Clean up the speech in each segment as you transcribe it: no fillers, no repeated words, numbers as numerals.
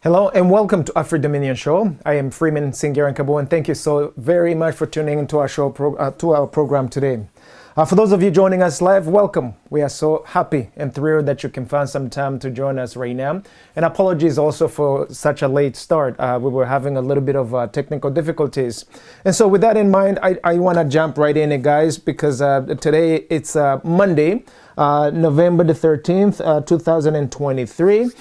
Hello and welcome to Afri Dominion Show. I am Freeman Singaran Kabo, and thank you so very much for tuning into our show, to our program today. For those of you joining us live, welcome. We are so happy and thrilled that you can find some time to join us right now. And apologies also for such a late start. We were having a little bit of technical difficulties. And so with that in mind, I want to jump right in, guys, because today it's Monday, November the 13th, 2023.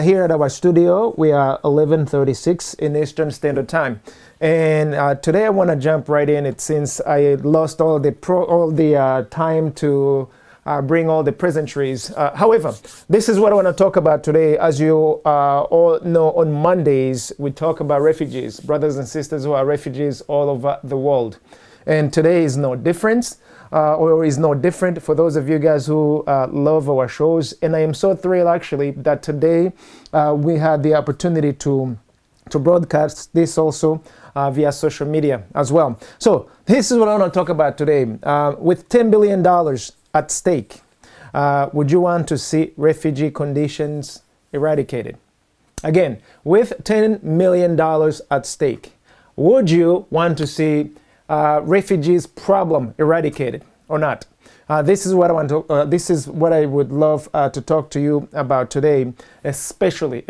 Here at our studio, we are 11:36 in Eastern Standard Time, and today I want to jump right in. It since I lost all the time to bring all the pleasantries. However, this is what I want to talk about today. As you all know, on Mondays we talk about refugees, brothers and sisters who are refugees all over the world, and today is no different. Or is no different for those of you guys who love our shows. And I am so thrilled actually that today we had the opportunity to broadcast this also via social media as well. So this is what I want to talk about today. With $10 billion at stake, would you want to see refugee conditions eradicated? Again, with $10 million at stake, would you want to see refugees problem eradicated or not? This is what I want to. This is what I would love to talk to you about today, especially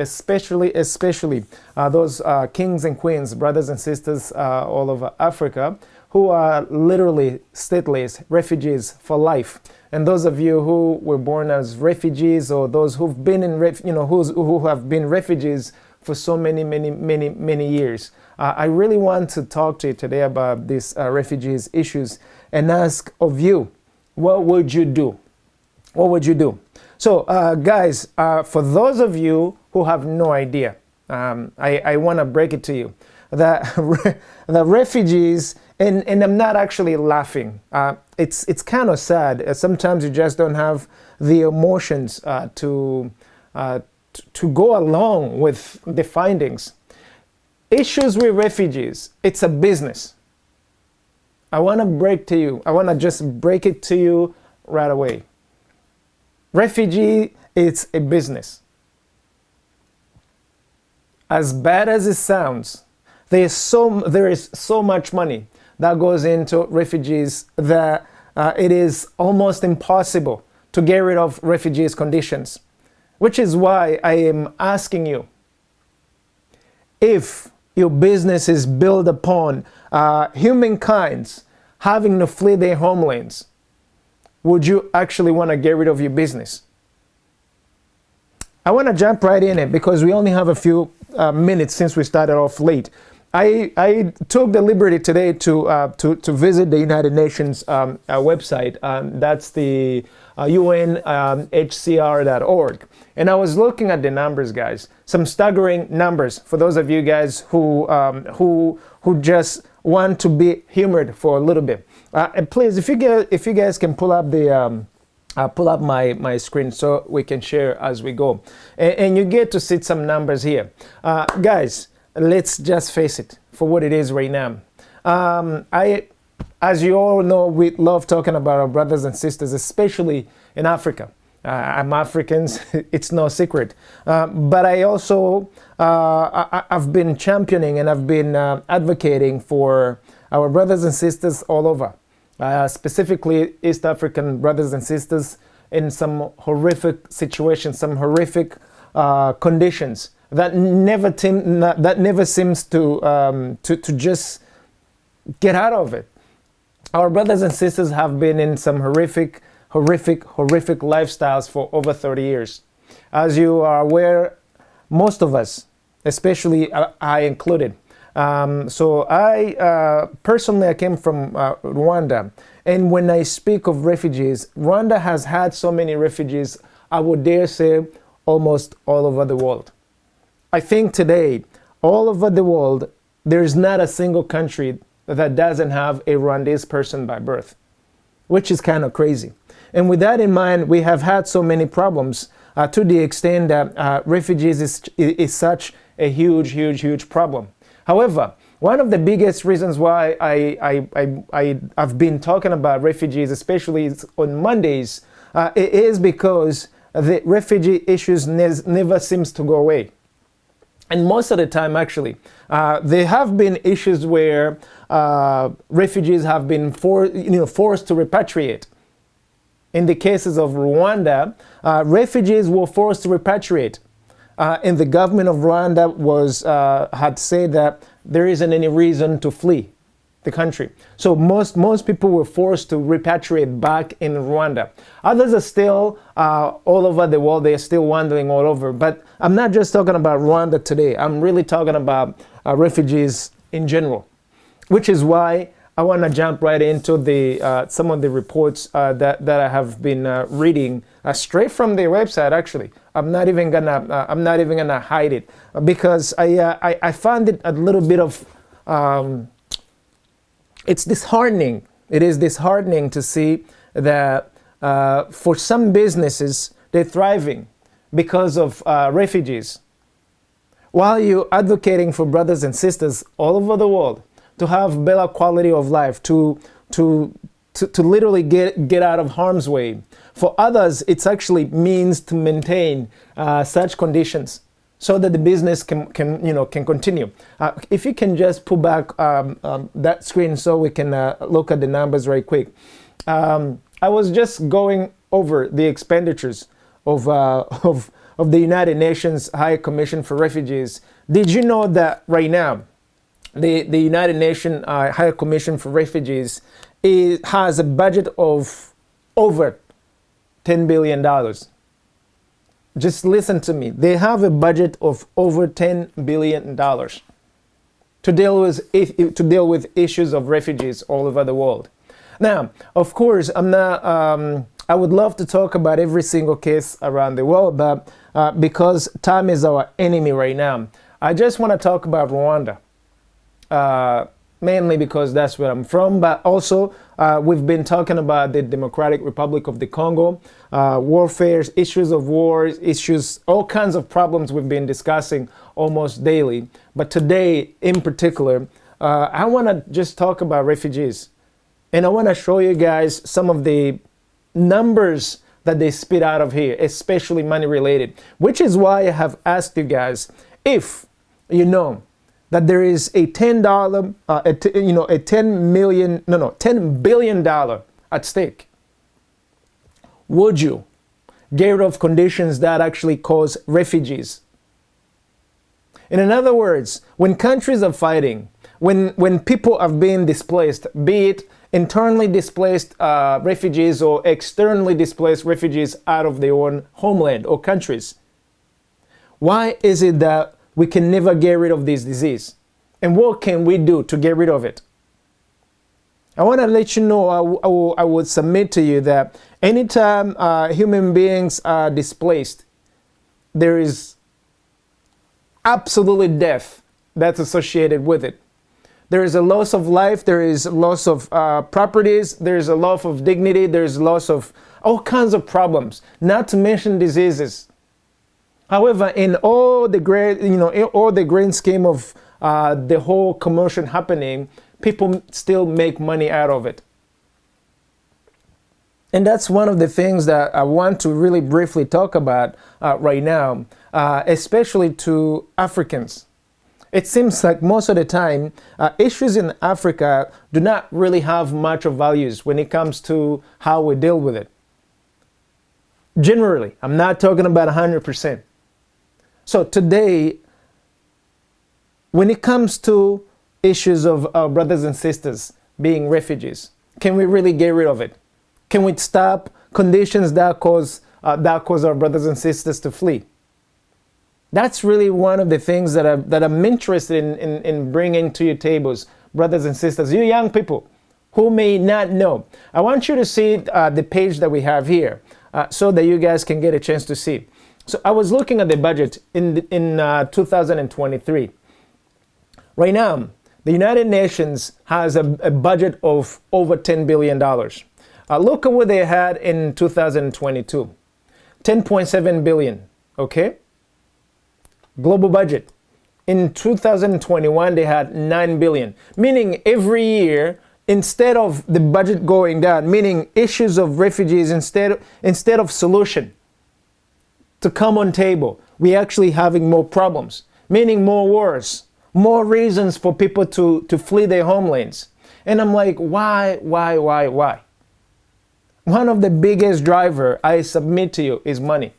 those kings and queens, brothers and sisters all over Africa, who are literally stateless refugees for life, and those of you who were born as refugees, or those who've been in, who have been refugees for so many years. I really want to talk to you today about these refugees issues and ask of you, what would you do? What would you do? So guys, for those of you who have no idea, I want to break it to you that the refugees, and I'm not actually laughing. It's kind of sad. Sometimes you just don't have the emotions to go along with the findings. Issues with refugees, it's a business. I want to just break it to you right away. Refugee, it's a business. As bad as it sounds, there is so much money that goes into refugees that it is almost impossible to get rid of refugees' conditions. Which is why I am asking you, if your business is built upon humankind's having to flee their homelands, would you actually want to get rid of your business? I want to jump right in it because we only have a few minutes since we started off late. I took the liberty today to visit the United Nations website. That's the UNHCR.org. And I was looking at the numbers, guys. Some staggering numbers for those of you guys who just want to be humored for a little bit. And please, if you guys can pull up the pull up my screen so we can share as we go, and you get to see some numbers here, guys. Let's just face it for what it is right now. As you all know, we love talking about our brothers and sisters, especially in Africa. I'm Africans, it's no secret. But I also, I've been championing and I've been advocating for our brothers and sisters all over, specifically East African brothers and sisters in some horrific situations, some horrific conditions that never seems to just get out of it. Our brothers and sisters have been in some horrific lifestyles for over 30 years. As you are aware, most of us, especially I included. So I personally, I came from Rwanda. And when I speak of refugees, Rwanda has had so many refugees, I would dare say almost all over the world. I think today, all over the world, there is not a single country that doesn't have a Rwandese person by birth, which is kind of crazy. And with that in mind, we have had so many problems to the extent that refugees is such a huge problem. However, one of the biggest reasons why I've been talking about refugees, especially on Mondays, is because the refugee issues never seems to go away. And most of the time, actually, there have been issues where refugees have been forced to repatriate. In the cases of Rwanda, refugees were forced to repatriate. And the government of Rwanda had said that there isn't any reason to flee the country. So most people were forced to repatriate back in Rwanda. Others are still all over the world. They're still wandering all over. But I'm not just talking about Rwanda today. I'm really talking about refugees in general, which is why I want to jump right into some of the reports that I have been reading straight from their website. Actually, I'm not even gonna hide it because I found it a little bit of it's disheartening. It is disheartening to see that for some businesses, they're thriving because of refugees. While you're advocating for brothers and sisters all over the world to have better quality of life, to literally get out of harm's way. For others, it's actually means to maintain such conditions so that the business can continue. If you can just pull back that screen so we can look at the numbers right quick. I was just going over the expenditures of the United Nations High Commission for Refugees. Did you know that right now the United Nations High Commission for Refugees has a budget of over $10 billion. Just listen to me. They have a budget of over $10 billion to deal with issues of refugees all over the world. Now, of course, I would love to talk about every single case around the world, but because time is our enemy right now, I just want to talk about Rwanda. Mainly because that's where I'm from, but also we've been talking about the Democratic Republic of the Congo, warfare, issues of wars, all kinds of problems we've been discussing almost daily. But today, in particular, I want to just talk about refugees. And I want to show you guys some of the numbers that they spit out of here, especially money related, which is why I have asked you guys if you know that there is a $10 billion at stake. Would you get rid of conditions that actually cause refugees? In other words, when countries are fighting, when people are being displaced, be it internally displaced refugees or externally displaced refugees out of their own homeland or countries, why is it that we can never get rid of this disease? And what can we do to get rid of it? I want to let you know, I would submit to you that anytime human beings are displaced, there is absolutely death that's associated with it. There is a loss of life, there is a loss of properties, there is a loss of dignity, there is a loss of all kinds of problems, not to mention diseases. However, in all the grand scheme of the whole commotion happening, people still make money out of it. And that's one of the things that I want to really briefly talk about right now, especially to Africans. It seems like most of the time, issues in Africa do not really have much of values when it comes to how we deal with it. Generally, I'm not talking about 100%. So today, when it comes to issues of our brothers and sisters being refugees, can we really get rid of it? Can we stop conditions that cause our brothers and sisters to flee? That's really one of the things that I'm interested in bringing to your tables, brothers and sisters, you young people who may not know. I want you to see the page that we have here so that you guys can get a chance to see. So I was looking at the budget in 2023. Right now, the United Nations has a budget of over $10 billion. Look at what they had in 2022, $10.7 billion, okay? Global budget. In 2021, they had $9 billion, meaning every year, instead of the budget going down, meaning issues of refugees, instead of solution to come on table, we're actually having more problems meaning more wars, more reasons for people to flee their homelands. And I'm like, why? One of the biggest driver, I submit to you, is money.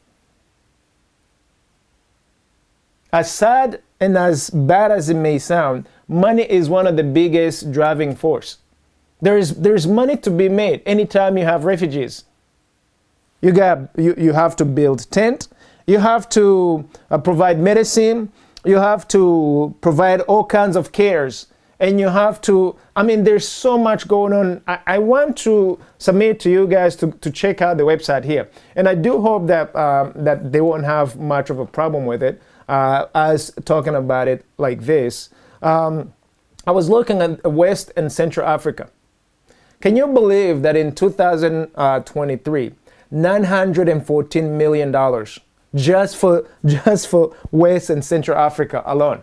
As sad and as bad as it may sound, money is one of the biggest driving force. There's money to be made anytime you have refugees. You have to build tent, you have to provide medicine, you have to provide all kinds of cares, and you have to, there's so much going on. I want to submit to you guys to check out the website here. And I do hope that that they won't have much of a problem with it, as talking about it like this. I was looking at West and Central Africa. Can you believe that in 2023, $914 million just for West and Central Africa alone?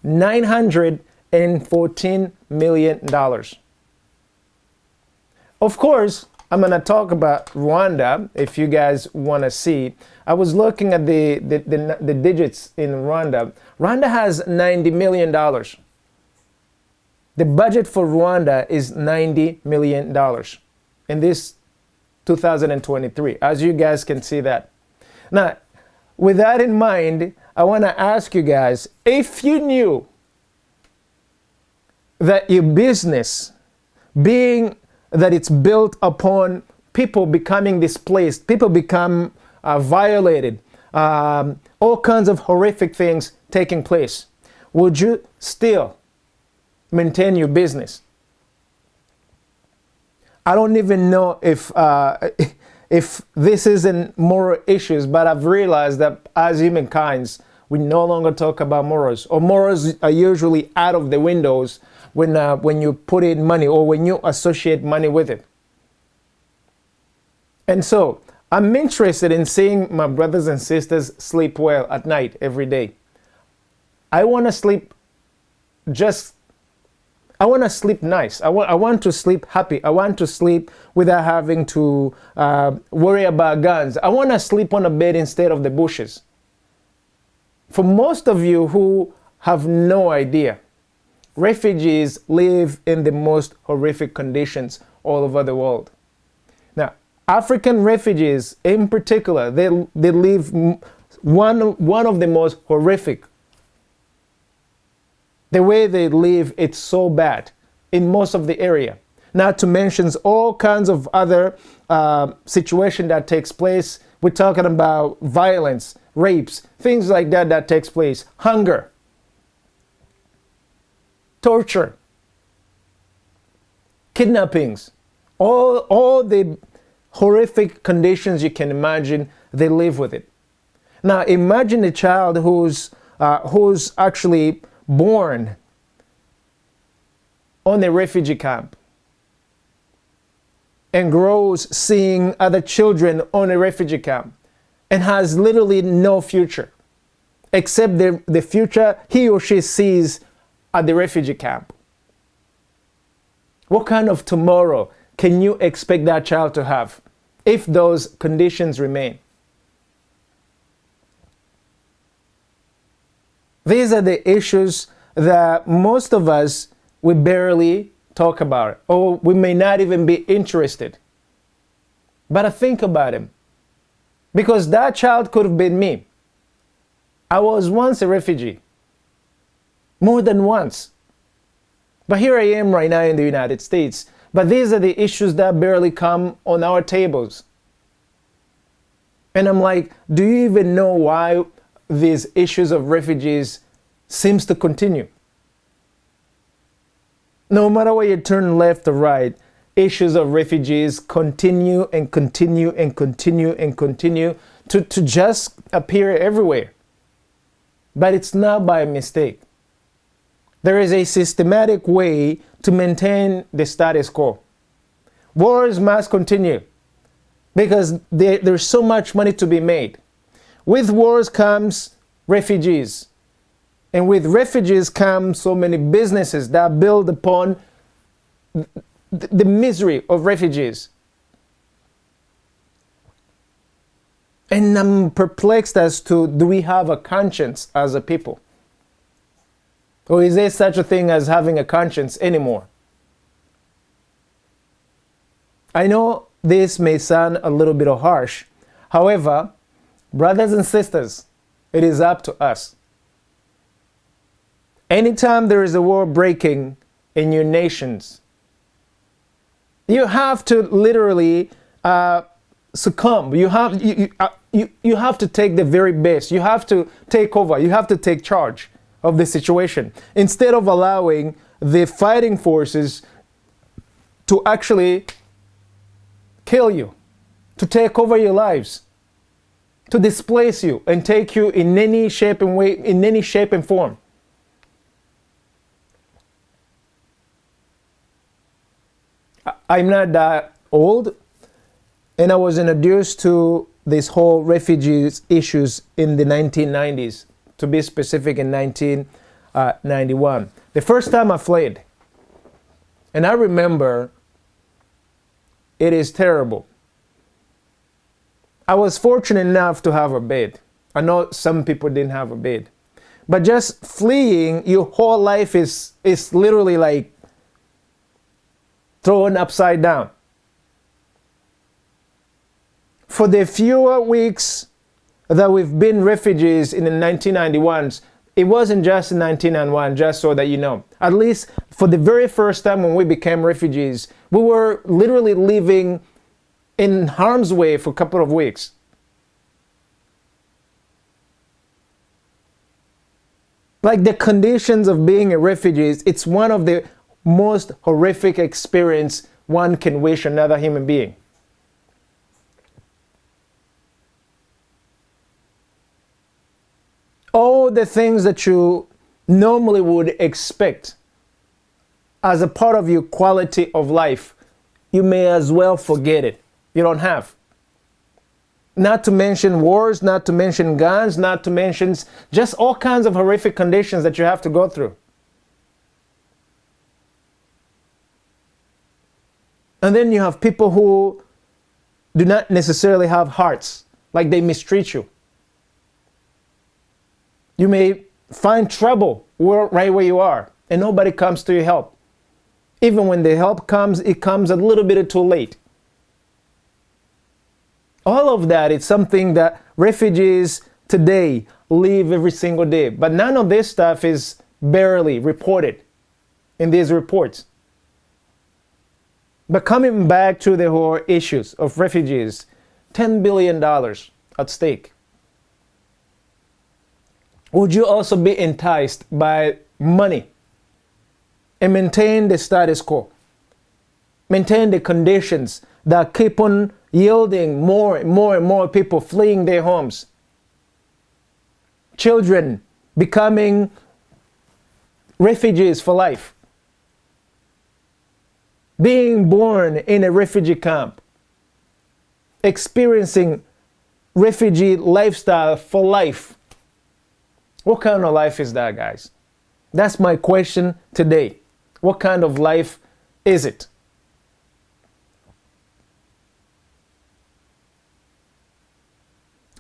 $914 million. Of course, I'm going to talk about Rwanda if you guys want to see. I was looking at the digits in Rwanda. Rwanda has $90 million. The budget for Rwanda is $90 million in this 2023, as you guys can see that. Now, with that in mind, I want to ask you guys, if you knew that your business, being that it's built upon people becoming displaced, people become violated, all kinds of horrific things taking place, would you still maintain your business? I don't even know if this isn't moral issues, but I've realized that as humankind, we no longer talk about morals, or morals are usually out of the windows when you put in money or when you associate money with it. And so I'm interested in seeing my brothers and sisters sleep well at night every day. I want to sleep nice. I want to sleep happy. I want to sleep without having to worry about guns. I want to sleep on a bed instead of the bushes. For most of you who have no idea, refugees live in the most horrific conditions all over the world. Now, African refugees in particular, they live one of the most horrific. The way they live, it's so bad in most of the area. Not to mention all kinds of other situation that takes place. We're talking about violence, rapes, things like that takes place, hunger, torture, kidnappings, all the horrific conditions you can imagine, they live with it. Now imagine a child who's actually born on a refugee camp and grows seeing other children on a refugee camp and has literally no future except the future he or she sees at the refugee camp. What kind of tomorrow can you expect that child to have if those conditions remain? These are the issues that most of us, we barely talk about, or we may not even be interested. But I think about him, because that child could have been me. I was once a refugee, more than once. But here I am right now in the United States. But these are the issues that barely come on our tables. And I'm like, do you even know why these issues of refugees seems to continue? No matter where you turn left or right, issues of refugees continue and continue and continue and continue to just appear everywhere. But it's not by mistake. There is a systematic way to maintain the status quo. Wars must continue because there's so much money to be made. With wars comes refugees. And with refugees come so many businesses that build upon the misery of refugees. And I'm perplexed as to, do we have a conscience as a people? Or is there such a thing as having a conscience anymore? I know this may sound a little bit harsh. However, brothers and sisters, it is up to us. Anytime there is a war breaking in your nations, you have to literally succumb. You have to take the very best. You have to take over. You have to take charge of the situation instead of allowing the fighting forces to actually kill you, to take over your lives, to displace you and take you in any shape and way, in any shape and form. I'm not that old, and I was introduced to this whole refugees issues in the 1990s, to be specific, in 1991. The first time I fled, and I remember, it is terrible. I was fortunate enough to have a bed. I know some people didn't have a bed. But just fleeing, your whole life is literally like thrown upside down. For the fewer weeks that we've been refugees in the 1991s, it wasn't just in 1991, just so that you know. At least for the very first time when we became refugees, we were literally living in harm's way for a couple of weeks. Like, the conditions of being a refugee, it's one of the most horrific experience one can wish another human being. All the things that you normally would expect as a part of your quality of life, you may as well forget it. You don't have. Not to mention wars, not to mention guns, not to mention just all kinds of horrific conditions that you have to go through. And then you have people who do not necessarily have hearts, like they mistreat you. You may find trouble right where you are, and nobody comes to your help. Even when the help comes, it comes a little bit too late. All of that is something that refugees today live every single day. But none of this stuff is barely reported in these reports. But coming back to the whole issues of refugees, $10 billion at stake. Would you also be enticed by money and maintain the status quo? Maintain the conditions that keep on yielding more and more and more people fleeing their homes. Children becoming refugees for life. Being born in a refugee camp. Experiencing refugee lifestyle for life. What kind of life is that, guys? That's my question today. What kind of life is it?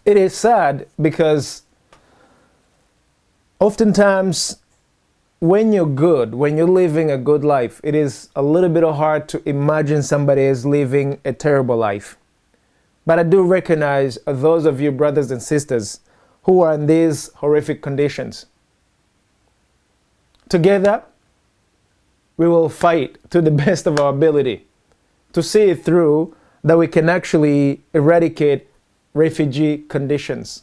It is sad because oftentimes when you're good, when you're living a good life, it is a little bit hard to imagine somebody is living a terrible life. But I do recognize those of you brothers and sisters who are in these horrific conditions. Together, we will fight to the best of our ability to see it through, that we can actually eradicate refugee conditions.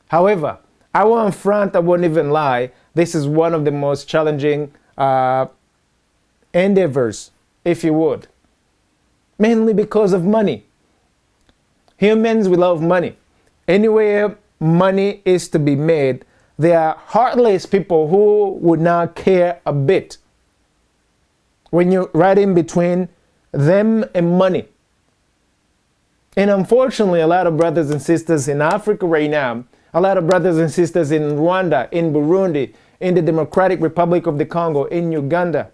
However, I won't front, I won't even lie, this is one of the most challenging endeavors, if you would. Mainly because of money. Humans, we love money. Anywhere money is to be made, there are heartless people who would not care a bit when you're right in between them and money. And unfortunately, a lot of brothers and sisters in Africa right now, a lot of brothers and sisters in Rwanda, in Burundi, in the Democratic Republic of the Congo, in Uganda,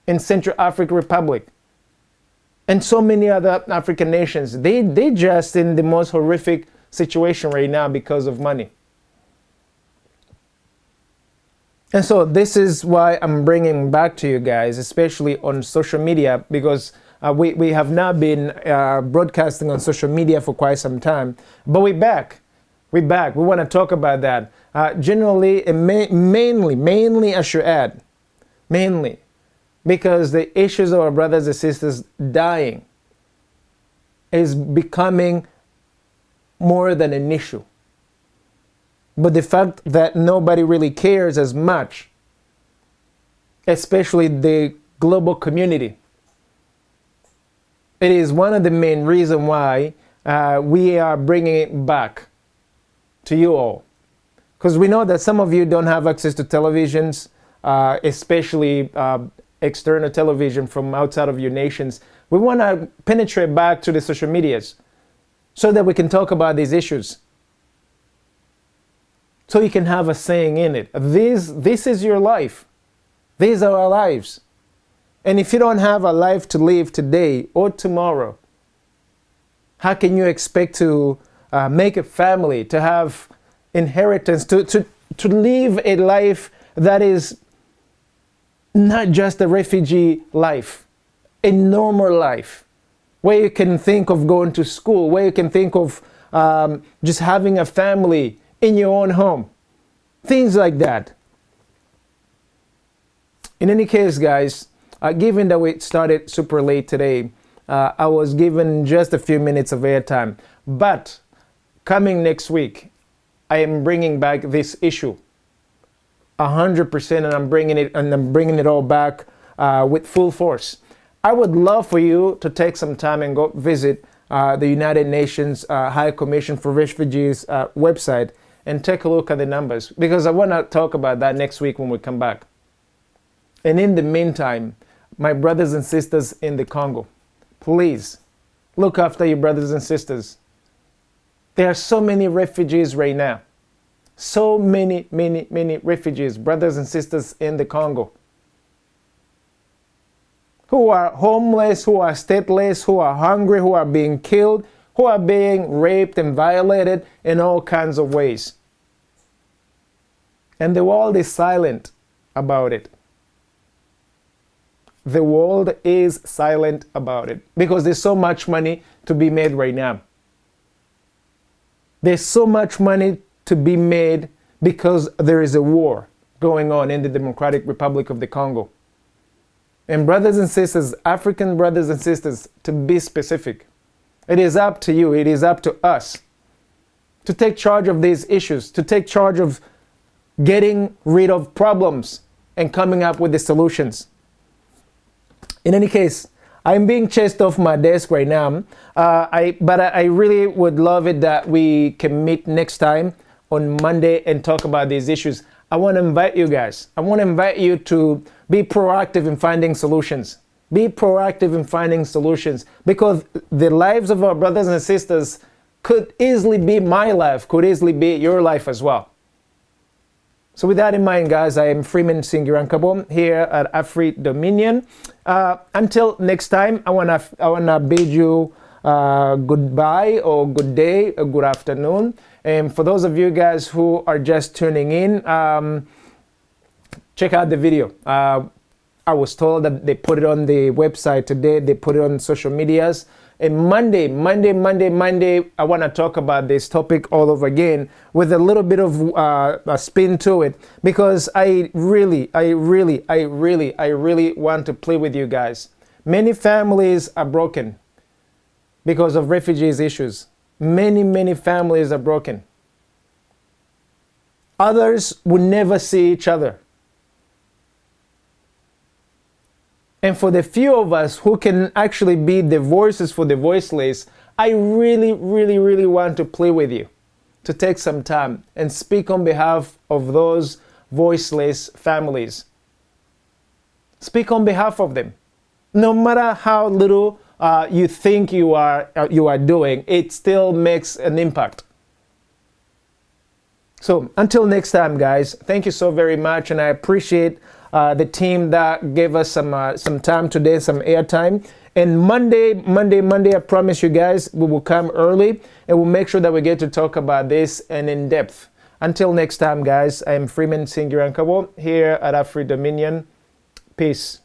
in Central African Republic, And so many other African nations, they just in the most horrific situation right now because of money. And so this is why I'm bringing back to you guys, especially on social media, because we have now been broadcasting on social media for quite some time, but we're back. We're back. We want to talk about that. Generally, and mainly, I should add, mainly, because the issues of our brothers and sisters dying is becoming more than an issue. But the fact that nobody really cares as much, especially the global community, it is one of the main reasons why we are bringing it back to you all. Because we know that some of you don't have access to televisions, especially external television from outside of your nations. We want to penetrate back to the social medias so that we can talk about these issues. So you can have a saying in it. This is your life. These are our lives. And if you don't have a life to live today or tomorrow, how can you expect to make a family, to have inheritance, to live a life that is not just a refugee life, a normal life, where you can think of going to school, where you can think of just having a family in your own home, things like that. In any case, guys, given that we started super late today, I was given just a few minutes of airtime, but coming next week, I am bringing back this issue 100%, and I'm bringing it all back with full force. I would love for you to take some time and go visit the United Nations High Commission for Refugees website and take a look at the numbers, because I want to talk about that next week when we come back. And in the meantime, my brothers and sisters in the Congo, please look after your brothers and sisters. There are so many refugees right now. So many refugees, brothers and sisters in the Congo, who are homeless, who are stateless, who are hungry, who are being killed, who are being raped and violated in all kinds of ways. And the world is silent about it. The world is silent about it because there's so much money to be made right now. There's so much money to be made because there is a war going on in the Democratic Republic of the Congo. And brothers and sisters, African brothers and sisters, to be specific, it is up to you, it is up to us to take charge of these issues, to take charge of getting rid of problems and coming up with the solutions. In any case, I'm being chased off my desk right now, but I really would love it that we can meet next time on Monday and talk about these issues. I want to invite you guys. I want to invite you to be proactive in finding solutions. Be proactive in finding solutions, because the lives of our brothers and sisters could easily be my life, could easily be your life as well. So with that in mind, guys, I am Freeman Singirankabo here at Afri Dominion. Until next time, I wanna bid you goodbye or good day or good afternoon. And for those of you guys who are just tuning in, check out the video. I was told that they put it on the website today. They put it on social medias. And Monday, I want to talk about this topic all over again with a little bit of a spin to it, because I really want to play with you guys. Many families are broken because of refugees issues. Many families are broken. Others will never see each other. And for the few of us who can actually be the voices for the voiceless, I really want to play with you, to take some time and speak on behalf of those voiceless families. Speak on behalf of them. No matter how little you think you are doing, it still makes an impact. So until next time, guys, thank you so very much, and I appreciate the team that gave us some time today, some airtime. And Monday, I promise you guys, we will come early and we'll make sure that we get to talk about this and in depth. Until next time, guys, I am Freeman Singiran Kabo here at Afri Dominion. Peace.